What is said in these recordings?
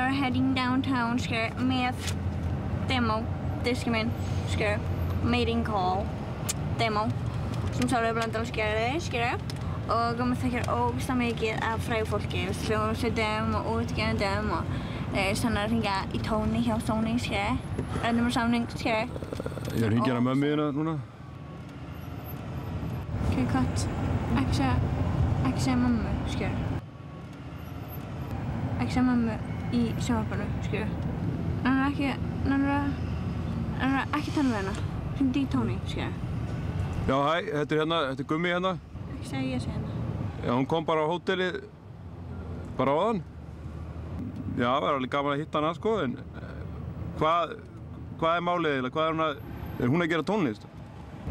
are heading downtown, með demo, diski minn, mating call, demo, sem Sölvi Blöndal gerði, og maður þekkir ógeðslega mikið af frægu fólki, hljómsveitum og útgefendum og þannig að hringja í Tóni hjá Sony, rennum samning, Ég er að hringja mömmu þína núna. Ok, cut. Ekki segja mömmu, Ekki segja mömmu í sjónvarpinu, Ekki tala við hana. Hringdu í Tóni, Já, hæ, þetta er Gummi hérna. Ekki segja ég sé hérna. Já, hún kom bara á hótelið, bara áðan. Já, það var alveg gaman að hitta hana, en hvað er málið eiginlega? Hvað er hún að gera tónlist?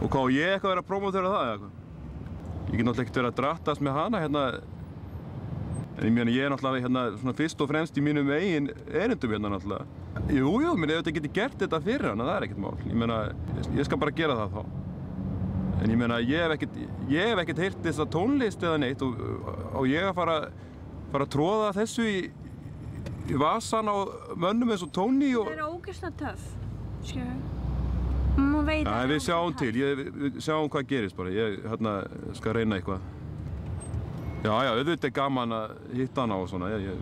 Og hvað, ég eitthvað verið að prómótera það eða eitthvað? Ég get náttúrulega ekkert verið að drattast með hana hérna. En ég er náttúrulega hérna svona fyrst og fremst í mínum eigin erindum hérna náttúrulega. Jú, menn ef þetta geti gert þetta fyrir hana, það er ekkert mál. Ég meina, ég skal bara gera það þá. En ég meina, ég hef ekkert heyrt þessa tónlist eða neitt og ég að fara að tróða þessu í vasan á mönnum eins og Tóni og... Það er ógeðslega töff, Maður veit að... Við sjáum til, við sjáum hvað gerist bara. Ég skal reyna eitthvað. Já, auðvitað er gaman að hitta hana og svona. Já,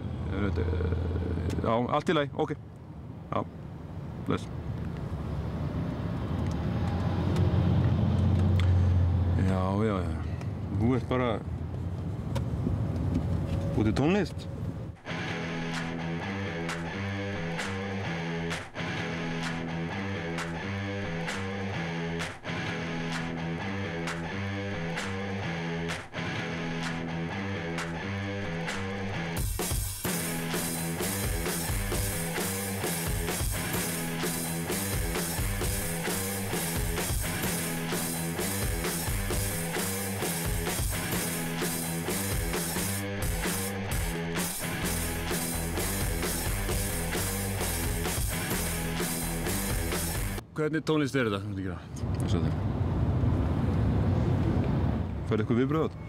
allt í lagi, ok. Já, bless. Já. Þú ert bara út í tónlist. Hvernig tónlist er þetta? Færðu eitthvað viðbröð á þetta?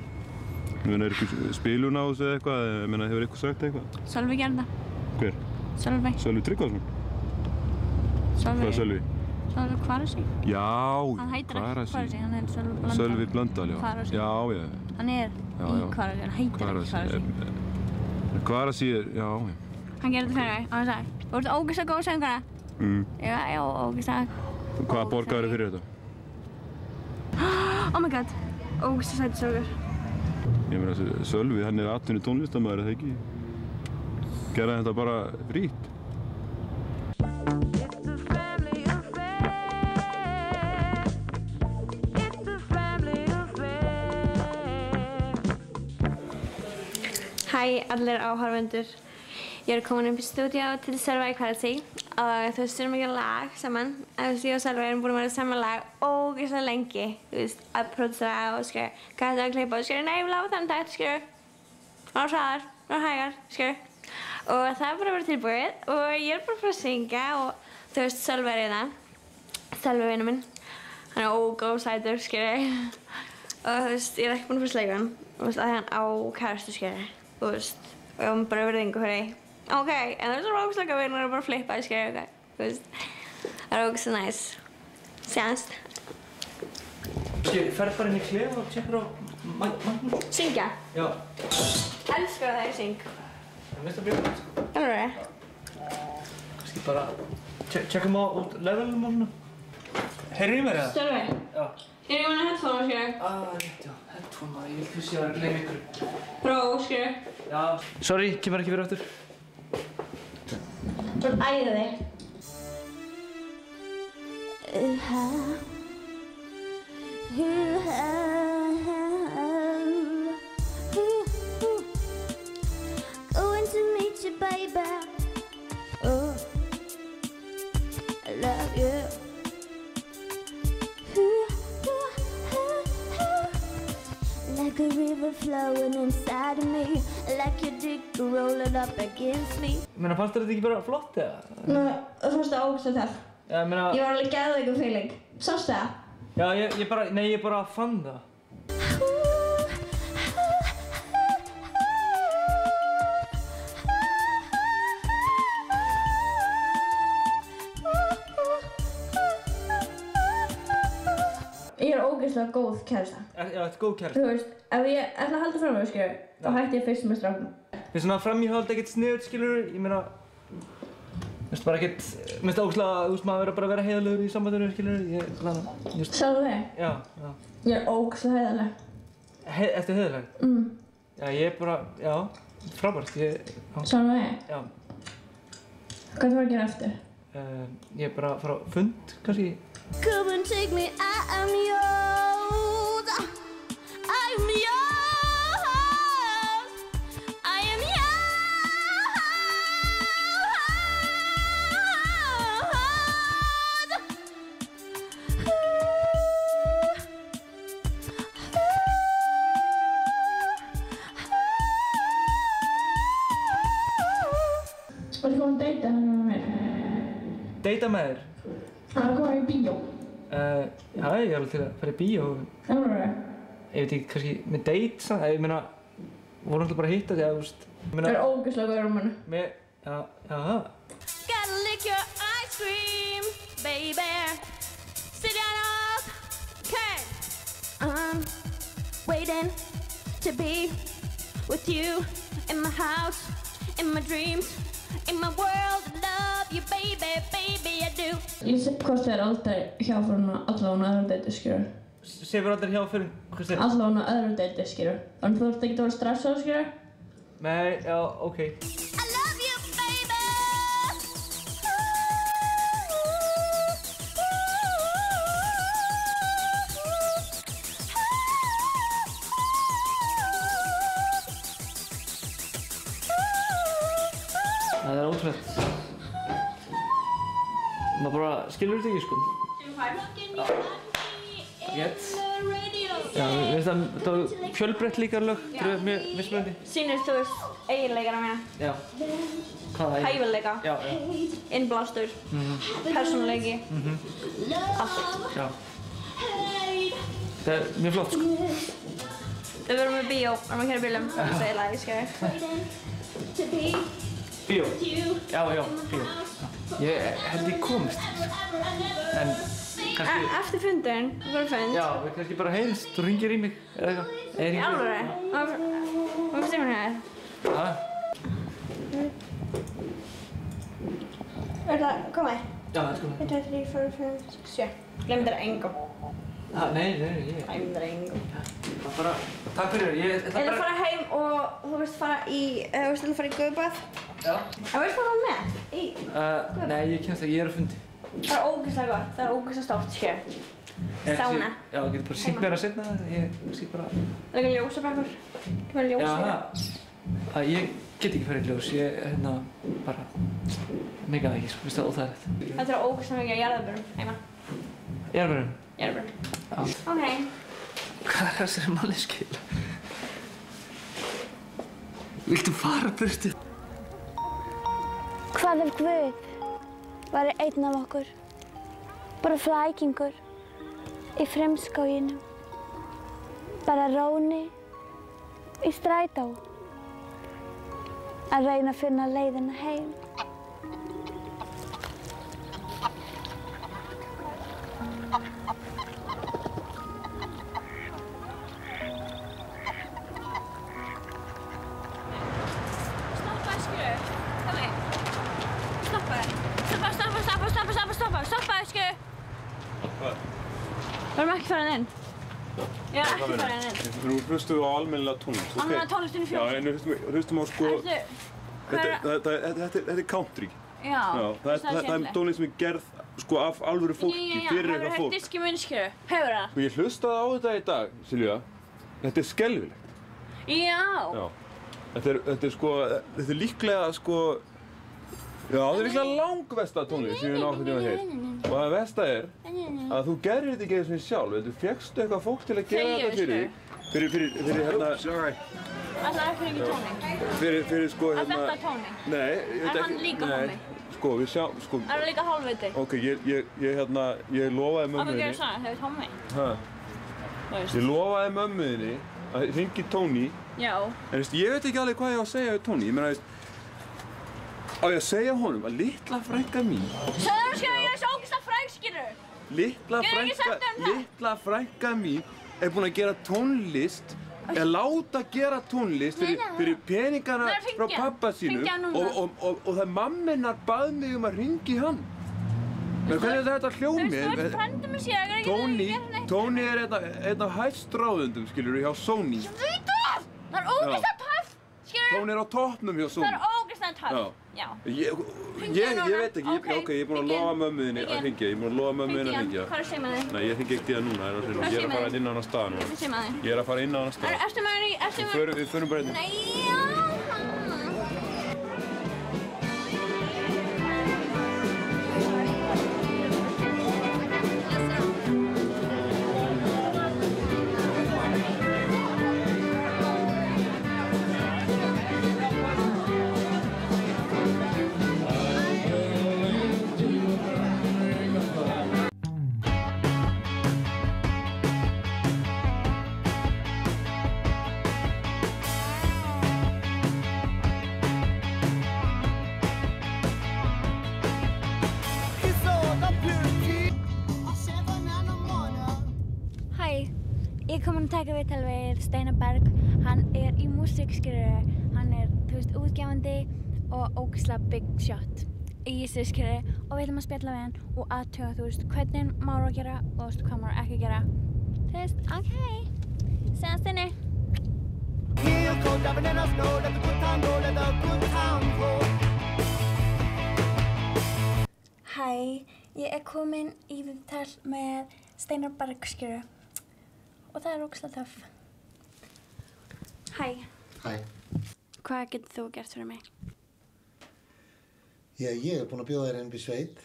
Er eitthvað spilun á þessu eða eitthvað? Hefur eitthvað sagt eitthvað? Sölvi gerði það. Hver? Sölvi. Sölvi Tryggvason? Hvað er Sölvi? Sölvi Kvarasi. Já, hann heitir ekki Kvarasi, hann heitir Sölvi Blöndal. Sölvi Blöndal, já. Kvarasi. Já. Hann er í Kvarasi, hann heitir ekki Kvarasi. Kvarasi er, já. Hann gerði þetta fyrir mig og hann sagði, þú ert ógeðslega góð söngara. Já, ógeðslega. Hvað borgaður fyrir þetta? Oh my god, ógeðslega sætur strákur. Ég meina, Sölvi, hann er atvinnu tónlistarmaður, eða ekki? Gerði þetta bara frítt? Hæ, allir áhorfendur. Ég er komin upp í stúdíó til Sölva í Kvarasi og þú veist, við erum að gera lag saman. Ég og Sölvi erum búin að vera saman lag ógeðslega lengi, að pródúsera og gæta að klippa og nei, ég vil hafa þann takt, ná hraðar, ná hægar, og það er bara verið tilbúið og ég er bara að fara að syngja og þú veist, Sölvi er hérna, Sölvi vinur minn, hann er ógóð sætur, og þú veist, ég er ekki búin að fara að sleika hann, að hann á kærastu, og þú veist, og ég var bara verið yngur fyrir því. Ok, en það er svo ógeðslega að við erum bara að flippa, þú veist. Það er ógeðslega næs. Sjáumst. Ferð bara inn í klefa og tjekkar á Magnús. Syngja? Já. Elskar það ég syng. Það er mest að byrja þetta, Alveg? Kannski bara tjekkum á út levelum og svona. Heyrðu í mér eða? Sölvi? Já. Ég er með headphone, Rétt, já. Headphone, maður. Ég held þú sé að gleyma ykkur. Bró, Já. Sorry, kemur ekki fyrir aftur. Þú ert æði. Going to meet you, baby. Oh, I love you. Like a river flowing inside of me, like your dick rolling up against me. Meina, fannst þér þetta ekki bara flott eða? Nú, þú fannst það ógeðslega töff. Já, meina... Ég var alveg geðveikur feeling. Sástu það? Já, ég bara fann það. ógeðslega góð kærasta. Já, þetta er góð kærasta. Þú veist, ef ég ætla að halda fram með, skilur, þá hætti ég fyrst með stráknum. Mér svona framíhald ekkert sniðugt, skilur, ég meina, mér bara ekkert, mér finnst ógeðslega, þú veist, maður verður bara að vera heiðarlegur í sambandinu, skilur, Sjálf þig? Já. Ég er ógeðslega heiðarleg. Ertu heiðarleg? Já, ég er bara, já, frábært, Sjálf þig? Já. Hvað þú var að gera eftir? Ég er bara að fara á fund, kannski. Come and take me, I am yours. I am yours. I am Viltu koma að deyta hann með mér? Deyta með þér? Hann er komið í bíó. Já, ég er alveg til að fara í bíó. Alveg? Ég veit ekki, kannski með date samt, ég meina, voru náttúrulega bara að hitta því að, þú veist. Það er ógeðslega góður um hann. Já. gotta lick your ice cream, baby. Sit down up, okay. I'm waiting to be with you in my house, in my dreams, in my world. I love you, baby, baby, I do. Ég kosti þér aldrei hjá fyrir hún allavega öðru deiti, skilur. Sefur aldrei hjá fyrir, hvað segir? Allavega öðru deiti, skilur. Þannig þú ert ekki að vera stressað, skilur. Nei, já, ok. I love you, baby. Það er ótrúlegt. Maður bara skilur þetta ekki, sko. Rétt. Já, mér finnst það var fjölbreytt líka lög, þetta er mjög mismunandi. Sýnir þú veist eiginleikana mína. Já. Hvaða eigin? Hæfileika. Já. Innblástur. Persónuleiki. Allt. Já. Það er mjög flott, sko. Við verum með bíó, erum að keyra bílum. Það segir lagi, skilur. Bíó? Já, bíó. Ég held ég komist, en kannski... Eftir fundin, við vorum fund. Já, við kannski bara heyrðist, þú ringir í mig, eða eitthvað. Í alvöru? Hvað finnst þér með þér? Hæ? Er það komið? Já, það er komið. 1, 2, 3, 4, 5, 6, 7. Gleymdu þér engum. Nei, ég... Gleymdu þér engum. Bara, takk fyrir, ég ætla bara... Ég ætla að fara heim og þú veist fara í, guðbað. Já. En veist hvað það með? Nei, ég kemst ekki, ég er á fundi. Það er ógeðslega gott, það er ógeðslega stórt, skilur. Sána. Já, þú getur bara sýnt mér að setna það, ég sé bara... Það er ekki ljósabekkur. Kemur ljós í það. Já, ég get ekki farið í ljós, ég, bara... Mega það ekki, sko, finnst það óþægilegt. Þetta er ógeðslega mikið af jarðarberum heima. Jarðarberum? Jarðarberum. Já. Ok. Hvað er þessari manneskju? Viltu fara burtu? Hvað ef Guð væri einn af okkur? Bara flækingur í fremskóginum. Bara róni í strætó. Að reyna að finna leiðina heim. Við erum ekki farin inn. Ég er ekki farin inn. Nú hlustum við á almennilega tónlist, ok? Almennilega tónlist inn í fjós. Já, en hlustum á sko... Þetta er country. Já, það er tónlist sem er gerð sko af alvöru fólki, fyrir eitthvað fólk. Já, það er diski munnskjöru. Hefur það? Ég hlustaði á þetta í dag, Silja. Þetta er skelfilegt. Já. Þetta er líklega sko... Já, það er líklega langversta tónlist sem ég náttúrulega hef heyrt. Og það versta er að þú gerðir þetta ekki eins og sjálf. Þú fékkstu eitthvað fólk til að gera þetta fyrir þig. Fyrir hérna... Það er ekki tóning. Fyrir sko hérna... Er þetta tóning? Nei, ég veit ekki... Er hann líka hommi? Sko, við sjáum, sko... Er hann líka hálfviti? Ok, ég lofaði mömmu þinni... Af hvað gerðu það? Hefur hommi? Hæ? Ég lofaði mömmu þinni að hringi Tony. Já. En ég veit ekki alveg hvað ég á að segja við Tony. Ég meina, á ég að segja honum að litla frænka mín... Söður skilur, ég er svo ógeðslega fræg, skilur! litla frænka mín er búin að gera tónlist, láta gera tónlist fyrir peningana frá pabba sínum og það mamma hennar bað mig að hringi hann. Men hvernig er þetta hljómið? Tony er einn af hæstráðendum, skilurðu, hjá Sony. Ég veit það! Það er ógeðslega töff, skilurðu. Tony er á toppnum hjá Sony. Það er ógeðslega töff. Já. Ég veit ekki, ok, ég er búinn að lofa mömmu þinni að hringja. Ég er búinn að lofa mömmu þinni að hringja. Hvað er símaði? Nei, ég hringi ekki það núna, ég er að fara inn á annan stað núna. Hvað er símaði? Ég er að fara inn á annan stað. Við förum bara inn. Nei, já. Ég kom að taka viðtal við Steinar Berg. Hann er í músík, skilurðu. Hann er, þú veist, útgefandi og ógeðslega big shot í þessu, skilurðu. Og við ætlum að spjalla við hann og athuga, þú veist, hvernig maður á að gera og þú veist, hvað maður ekki að gera. Þú veist, ok. Sjáumst inni. Hæ, ég er komin í viðtal með Steinar Berg, skilurðu. Og það er ógeðslega töff. Hæ. Hæ. Hvað getur þú gert fyrir mig? Já, ég er búinn að bjóða þér inn í sveit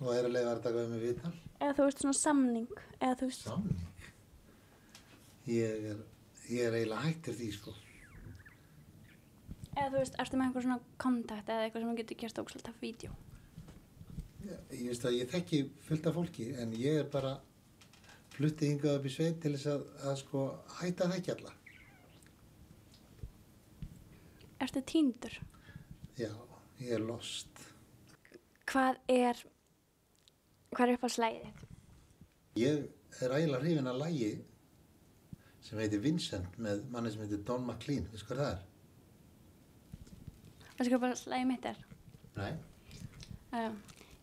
og er að leyfa þér að taka við mig viðtal. Eða þú veist svona samning, eða þú veist... Samning? Ég er eiginlega hættur því, sko. Eða þú veist, ertu með einhver svona kontakt eða eitthvað sem þú getur gert ógeðslega töff vídeo? Já, ég veist að ég þekki fullt af fólki en ég er bara flutti hingað upp í sveit til þess að sko hætta að þekki alla. Ertu týndur? Já, ég er lost. Hvað er uppáhaldslægið þitt? Ég er ægilega hrifinn af lagi sem heitir Vincent með manni sem heitir Don McLean. Veistu hvað það er? Veistu hvað uppáhaldslægið mitt er? Nei.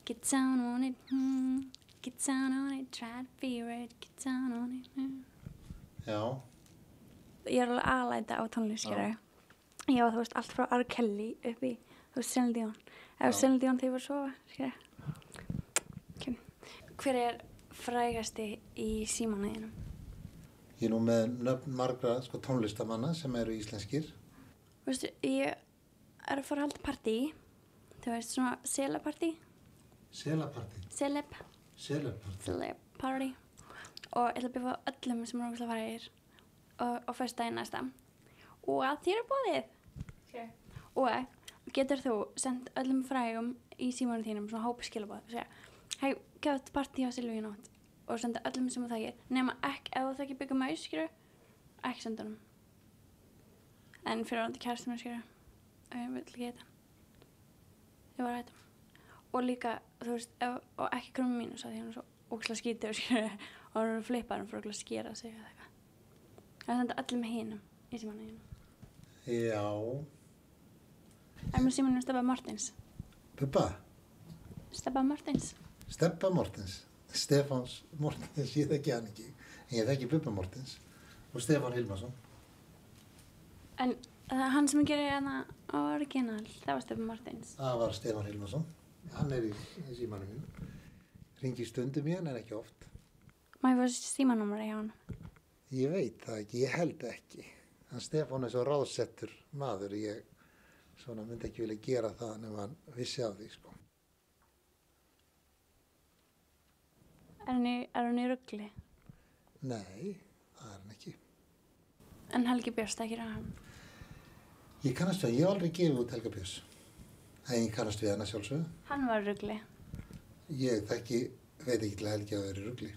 Get down on it, get down on it, try to feel it, get down on it. Já. Ég er alveg aðlæta á tónlist, skilurðu. Ég var, þú veist, allt frá R. Kelly upp í, þú veist, Celine Dion. Eða Celine Dion þegar ég var að sofa, skilurðu. Okay. Hver er frægasti í símanum þínum? Ég er nú með nöfn margra sko, tónlistamanna sem eru íslenskir. Veistu, ég er að fara að halda partí. Þú veist, svona selapartí. Selapartí? Celeb party. Og ég ætla að bjóða öllum sem eru ógeðslega frægir á föstudaginn næsta. Og að þér er boðið. Okay. Og getur þú sendt öllum frægum í símanum þínum svona hópskilaboð og segja hei, gefðu partí á Silvíu í nótt og senda öllum sem þú þekkir. Nema ekki, ef þú þekkir Bigga Maus, skilurðu, ekki senda honum. En fyrirverandi kærastinn minn, skilurðu, ég vil ekki heita. Ég var að heita. Og líka, þú veist, og ekki krummi mínu, svo því hann er svo ógeðslega skítur, skilurðu, og hann er flippaður fyrir að skera sig eða eitthvað. Það senda öllum hinum í símanum þínum. Já. Er með símanum Stebba Mortens? Bubba? Stebba Mortens. Stebba Mortens? Stefáns Mortens, ég þekki hann ekki. En ég þekki Bubba Mortens og Stefán Hilmarsson. En hann sem gerir hérna original, það var Stebba Mortens. Það var Stefán Hilmarsson. Hann er í símanum mínum. Hringi stundum í hann en ekki oft. Má ég fá símanúmerið hjá hann? Ég veit það ekki, ég held ekki. Hann Stefán er svo ráðsettur maður, ég svona myndi ekki vilja gera það nema hann vissi af því, sko. Er hann í rugli? Nei, það er hann ekki. En Helgi Björns, það ekki hann? Ég kannast við hann, ég hef aldrei gefið út Helga Björns. En ég kannast við hann að sjálfsögðu. Hann var í rugli? Ég veit ekki til að Helgi að vera í rugli.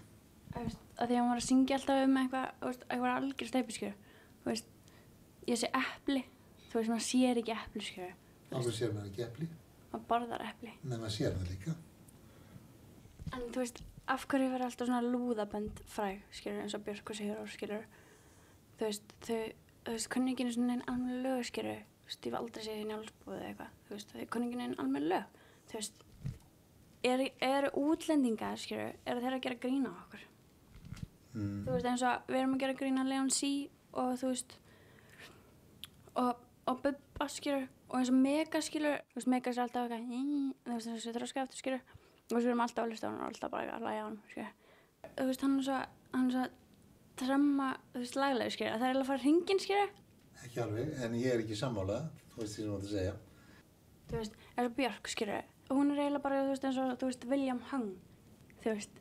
Að því að hann var að syngja alltaf eitthvað algjör steypiskjör. Þú veist, ég sé epli. Þú veist, maður sér ekki epliskjör. Áður sér maður ekki epli. Maður borðar epli. Nei, maður sér það líka. En þú veist, af hverju verður alltaf svona lúðabönd fræg, skilur, eins og Björk og Sigurrós, skilur? Þú veist, kunni ekki einu svona einn almenn lög, skilur. Þú veist, ég hef aldrei séð í Njálsbúð eða eitthvað. Þú veist, þau kunni ekki einu almenn lög. Þú veist, eru útlendingar, skilur, eru þeir að gera grín á okkur? Þú veist, eins og við erum að gera grín á Leon C og þú veist, og Bubba, skilur, og eins og Mega, skilur, þú veist, Mega alltaf eitthvað, þú veist, þessi þroska eftir, skilur, og við erum alltaf á listanum og alltaf bara að hlæja á hann, skilur. Þú veist, hann er svo tremma, þú veist, laglega, skilur, að það er eiginlega að fara hringinn, skilur. Ekki alveg, en ég er ekki sammála, þú veist því sem þú átt að segja. Þú veist, eins og Björk, skilur, og hún er eiginlega bara, þú veist, eins og, þú veist, William Hung, þú veist,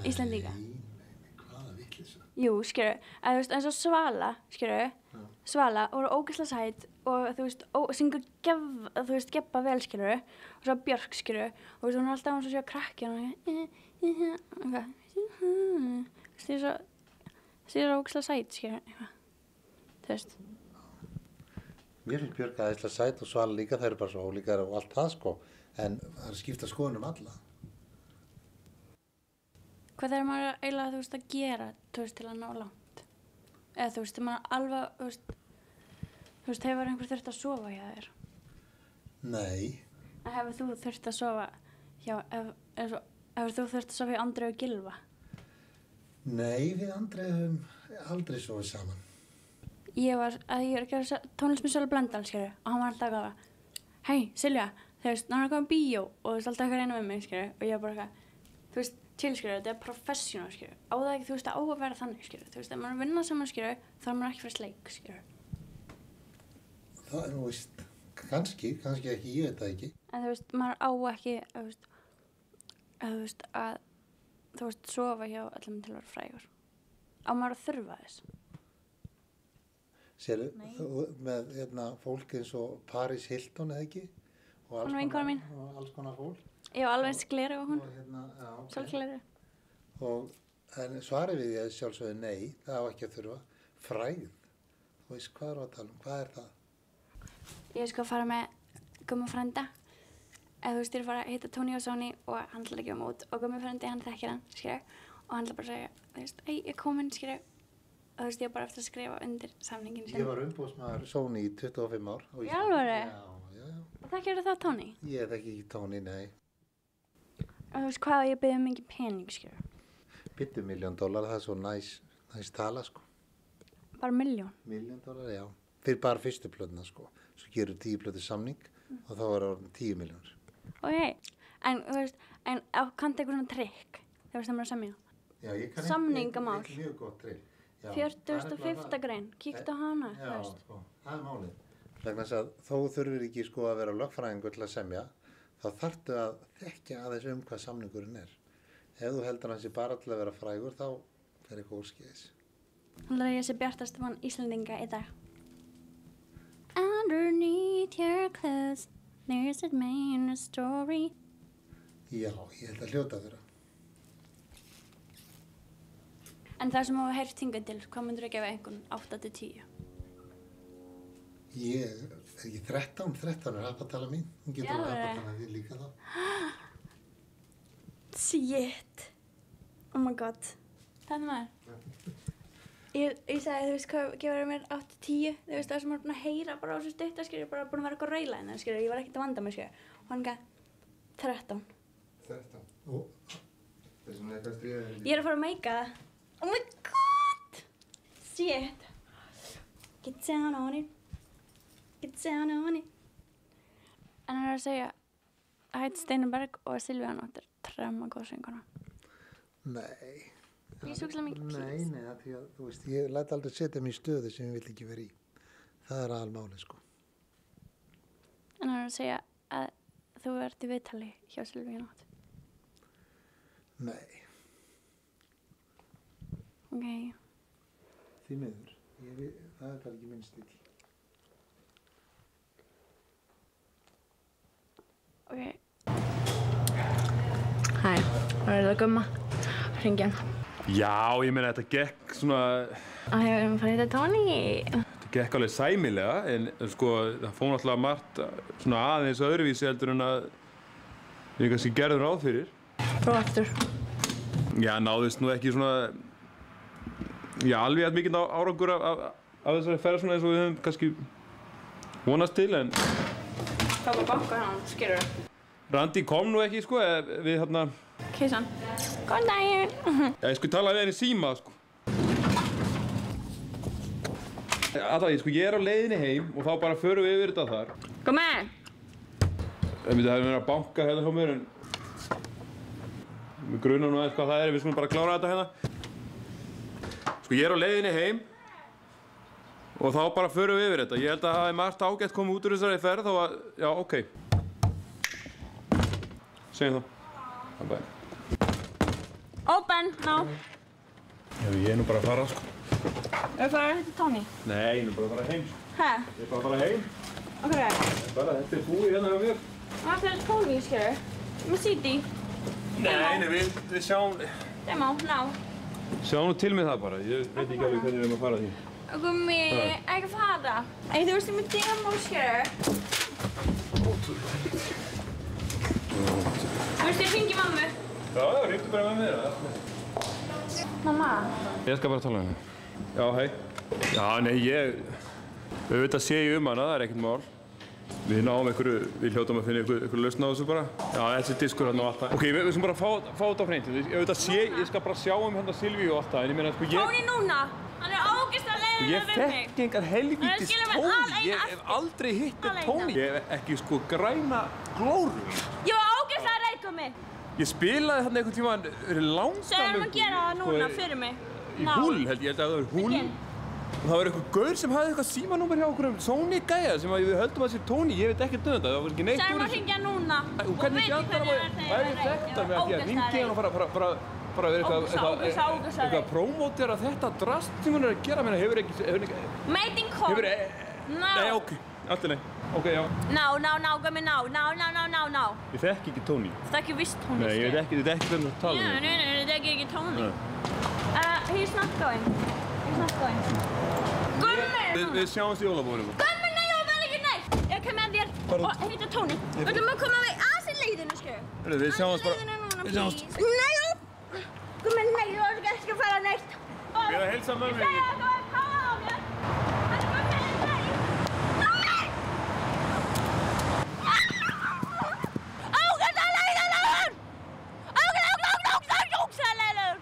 Íslendinga. Nei, hvaða vitleysa? Jú, skilur, að þú veist, eins og Svala, skilur, Svala, og eru ógeðslega sæt og þú veist, syngur Gebba vel, skilur, og svo Björk, skilur, og þú veist, hún er alltaf eins og sé að krakki og eitthvað, það er svo ógeðslega sæt, skilur, eitthvað, þú veist. Mér finnst Björk æðislega sæt og Svala líka, það eru bara svo ólíkar og allt það sko, en það er skipta skoðun alla. Hvað þarf maður eiginlega, þú veist, að gera, þú veist, til að ná langt? Eða þú veist, maður alveg, þú veist, hefur einhver þurft að sofa hjá þér? Nei. En hefur þú þurft að sofa hjá, hefur þú þurft að sofa hjá Andreu og Gylfa? Nei, við Andreu höfum aldrei sofið saman. Ég er að gera tónlist með Sölvi Blöndal, skilur, og hann var alltaf að gafa, hei, Silja, þú veist, ná er að koma bíó, og þú veist, alltaf eitthvað reyna með mig, skilur, og ég var bara eitthvað, þú veist, chill, skilur, þetta er professional, skilur, á það ekki, þú veist, á að vera þannig, skilur, þú veist, ef maður vinna saman, skilur, þá er maður ekki fyrir sleik, skilur. Það er nú veist, kannski ekki, ég veit það ekki. En þú veist, maður á ekki, þú veist, sofa hjá öllum til að vera frægur. Á maður að þurfa þess. Sérðu, með fólk eins og Paris Hilton eða ekki? Hún er vinkona mín. Og alls konar fólk. Ég var alveg eins gleri á hún. Og Sólgleri. En svarið við ég sjálfsögðu nei, það á ekki að þurfa. Frægð. Þú veist, hvað er að tala um? Hvað er það? Ég sko að fara með Gumma frænda. Eða þú veist, ég er að fara að hitta Tony og Sony og hann ætlar að gefa mig út. Og Gummi frændi, hann þekkir hann, skilur. Og hann ætlar bara að segja, þú veist, ég er komin, skilur. Og þú veist, ég er bara eftir að skrifa undir samningin sin. Ég var umbóðsmaður Sony í 25 ár. Í alvöru? Já. Og þekkir það Tony? Ég þekki ekki Tony, nei. Og þú veist, hvað ég byrði mikið pening, skilur. Byttu $1 million, það er svo næs tala, sko. Bara $1 million? $1 million, já. Fyrir bara fyrstu plötuna, sko. Svo gerur 10 plötu samning og þá er orðin 10 milljónir. Ok, en þú veist, kanntu eitthvað svona trikk þegar þú stemmur að semja? Já, ég kann Samningamál. eitt mjög gott trikk. 45. grein, kíktu á hana, þú Já, veist. sko, það er málið. Vegna þess að þó þurfir ekki sko að vera lögfræðingur til að semja, þá þarftu að þekkja aðeins hvað samningurinn er. Ef þú heldur hans bara til að vera frægur, þá fer eitthvað úrskeiðis. Þannig að ég sé bjartast von Íslendinga í dag. Underneath your clothes, there's a man, a story. Já, ég held að hljóta þeirra. En það sem hafa heyrt hingað til, hvað myndur þú gefa einhvern 8 til 10? Ég er ekki 13 er hapatala mín. Hún getur að hapatala þér líka þá. Shit. Oh my god. Þannig maður. Ég sagði, þú veist hvað, gefur mér 8 til 10. Þú veist það sem maður er búin að heyra bara á þessu stutta, skilur, bara búin að vera eitthvað að raula hennar, skilur. Ég var ekkert að vanda mig, skilur. Og hann gaf 13. 13? Og Þessum er eitthvað stríðið. Ég er að fara að meika það. Oh my god! Shit. Get down on it. Get down on it. En hann er að segja að heit Steinberg og Silvía Nótt er tremma góð sönguna. nei. Ég er svo mikið please. Nei, það því að, þú veist, ég læt aldrei setja mig í stöðu sem ég vill ekki vera í. Það er aðalmálið, sko. En hann er að segja að þú ert í viðtali hjá Silvía Nótt. Nei, Ok. því miður. Það er bara ekki minn stíl. Ok. Hæ, það er það Gumma. Hringjan. Já, ég meina þetta gekk svona... Ég erum að fara að hitta Tony. Þetta gekk alveg sæmilega, en sko það fór náttúrulega margt svona aðeins öðruvísi heldur en að við kannski gerðum ráð fyrir. Prófa aftur. Já, náðist nú ekki svona, já, alveg að mikið árangur af þessari ferð svona eins og við höfum kannski vonast til, en... Það var bankar hann, skilur það. Randi kom nú ekki, sko, við hérna... Kissan. Góðan daginn. Já, ég sko talaði við henni í síma, sko. Alltaf, sko, ég er á leiðinni heim og þá bara förum við yfir þetta þar. Kom með. Það hefði verið að banka hérna hjá mér, en... Við grunum nú aðeins hvað það við skulum bara klára þetta hérna. Sko, ég er á leiðinni heim og þá bara förum við yfir þetta. Ég held að það hafi margt ágætt komið út úr þessari ferð og að, já, ok. Segjum það. Bye. Open, no. Já, ég er nú bara að fara, sko. Er það að hitta Tony? Nei, ég er nú bara að fara heim, sko. Hæ? Ég er bara að fara heim. Okkur. Bara, þetta er búið hérna hjá mér. Það er Tony, skilur. Með CD. Nei, við sjáum... Demo, no. Sjáum nú til með það bara. Ég veit ekki alveg hvernig við erum að fara því. Gummi, ekki fara. Þú veist með demo, skilur. Þú veist, ég hringi mammu. Já, hringdu bara með mér. Mamma. Ég skal bara tala um það. Já, hei. Já, nei, auðvitað sé ég hana, það er ekkert mál. Við náum við hljótum að finna einhver lausn á þessu bara. Já, þessi diskur hérna og allt það. Ok, við skulum bara fá þetta á hreint. Ég skal bara sjá hérna Silvíu og allt það, en ég meina, sko, Tony núna! Hann er ógeðslega leiðinlegur við mig. Ég þekki engar helvítis Tony. Ég hef aldrei hitt Tony. Ég hef ekki, sko, græna glóru. Ég var ógeðslega reið, Gummi. Ég spilaði þarna einhvern tíma langa Segjum að gera það núna fyrir mig. Í Hull, held ég að það var Hull. Og það var eitthvað gaur sem hafði eitthvað símanúmer hjá okkur Sony gæja sem við höldum að sé Tony. Ég veit ekkert þetta, það var ekki neitt úr þessu. Segjum að hringja núna. Og hvernig fjandar það væri þetta með að hringi hann og fara að vera eitthvað prómótera þetta drast sem hún er að gera. Hefur ekki... Mating call. Nei, ok. Allt er nei. Ok, já. Ná, Gummi, ná. Ég þekki ekki Tony. Það er ekki vist Tony. Nei, ég veit ekki hvernig þú tala um það. Nei, þetta er ekki Tony. He's not going. Gummi! Við sjáumst í jólabúðunum. Gummi, nei, ég verð ekki neitt. Ég kem með þér og heita Tony. Við ætlum að koma við aðeins í leiðinu, skilju. Við sjáumst bara. Við sjáumst. Nei, Gummi, nei, ég var ekki að fara neitt. Ég er að heilsa mömmu. Ég segi að þú er að káða á mér. Gummi, nei. Ógeðslega leiðilegur! Ógeðslega leiðilegur!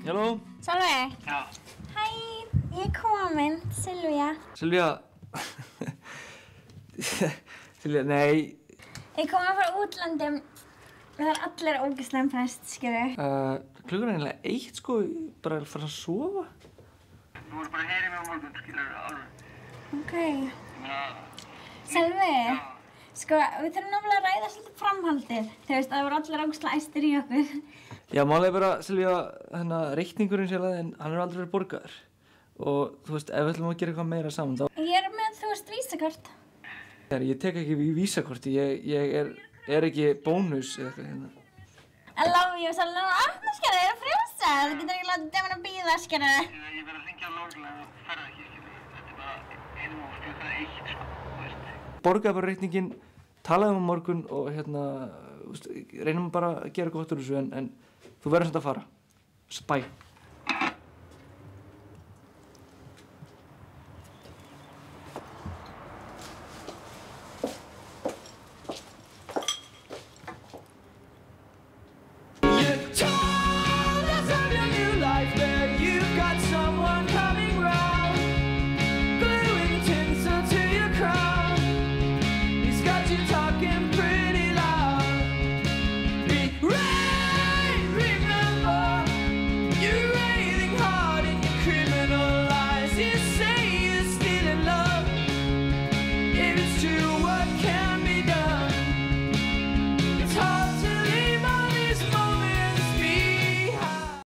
Halló? Sálvi. Já. Hæ, ég er komin, Silvía. Silvía... Silvía, nei... Ég kom að fara útlöndum. Það er allir ógeðslega impressed, skilju. Klukkan er eiginlega 1, sko, bara að fara að sofa. Þú voru bara að heyra mig á morgun, skilur, alveg. Ok. Sálvi. Sko, við þurfum náttúrulega að ræða svolítið framhaldið. Þú veist, það voru allir ógeðslega æstir í okkur. Já, málega bara, Silvía, reikningurinn sérlega, en hann er aldrei verið borgaður. Og, þú veist, ef við ætlum að gera eitthvað meira saman, þá... Ég er með, þú veist, vísakort. Ég tek ekki vísakorti, ég er ekki bónus eða eitthvað hérna. I love you, Sálvi. Skilju, það er að frjósa. Þú getur ekki látið deman að bíða, skilju. Ég verð að hringja á lögreglu ef þú ferð ekki, skilur. Þetta er bara einum og klukkan 1, sko, þú veist. Borgaði bara reikninginn, talaði á morgun og reynum bara að gera gott úr þessu en þú verður samt að fara. Bye.